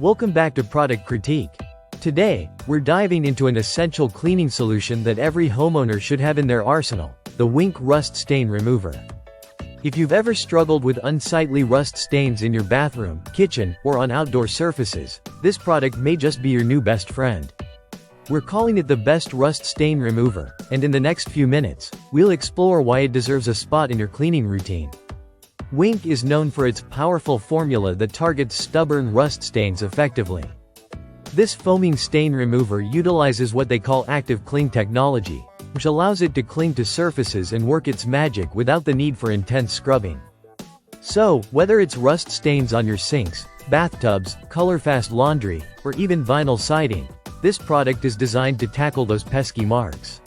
Welcome back to Product Critique. Today, we're diving into an essential cleaning solution that every homeowner should have in their arsenal, the Whink Rust Stain Remover. If you've ever struggled with unsightly rust stains in your bathroom, kitchen, or on outdoor surfaces, this product may just be your new best friend. We're calling it the best rust stain remover, and in the next few minutes, we'll explore why it deserves a spot in your cleaning routine. Whink is known for its powerful formula that targets stubborn rust stains effectively. This foaming stain remover utilizes what they call active cling technology, which allows it to cling to surfaces and work its magic without the need for intense scrubbing. So, whether it's rust stains on your sinks, bathtubs, color-fast laundry, or even vinyl siding, this product is designed to tackle those pesky marks.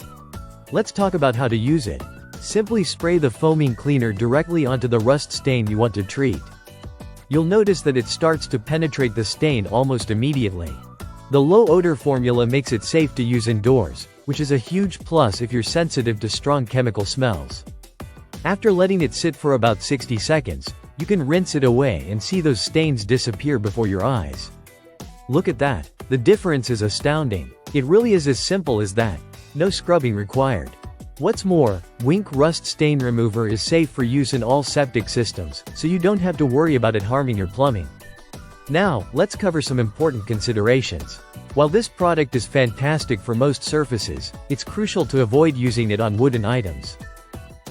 Let's talk about how to use it. Simply spray the foaming cleaner directly onto the rust stain you want to treat. You'll notice that it starts to penetrate the stain almost immediately. The low odor formula makes it safe to use indoors, which is a huge plus if you're sensitive to strong chemical smells. After letting it sit for about 60 seconds, you can rinse it away and see those stains disappear before your eyes. Look at that. The difference is astounding. It really is as simple as that. No scrubbing required. What's more, Whink Rust Stain Remover is safe for use in all septic systems, so you don't have to worry about it harming your plumbing. Now, let's cover some important considerations. While this product is fantastic for most surfaces, it's crucial to avoid using it on wooden items.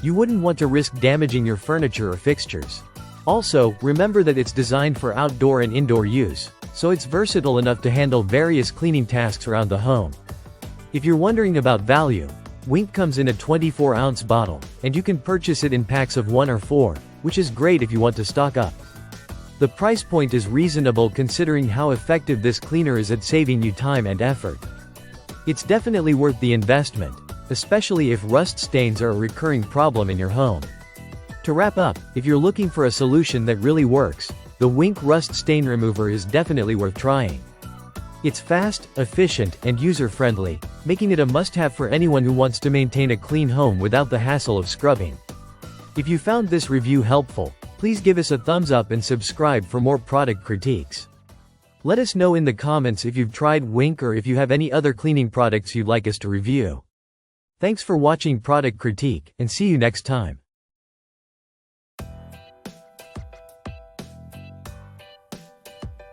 You wouldn't want to risk damaging your furniture or fixtures. Also, remember that it's designed for outdoor and indoor use, so it's versatile enough to handle various cleaning tasks around the home. If you're wondering about value, Whink comes in a 24-ounce bottle, and you can purchase it in packs of 1 or 4, which is great if you want to stock up. The price point is reasonable considering how effective this cleaner is at saving you time and effort. It's definitely worth the investment, especially if rust stains are a recurring problem in your home. To wrap up, if you're looking for a solution that really works, the Whink Rust Stain Remover is definitely worth trying. It's fast, efficient, and user-friendly, making it a must-have for anyone who wants to maintain a clean home without the hassle of scrubbing. If you found this review helpful, please give us a thumbs up and subscribe for more product critiques. Let us know in the comments if you've tried Whink or if you have any other cleaning products you'd like us to review. Thanks for watching Product Critique, and see you next time.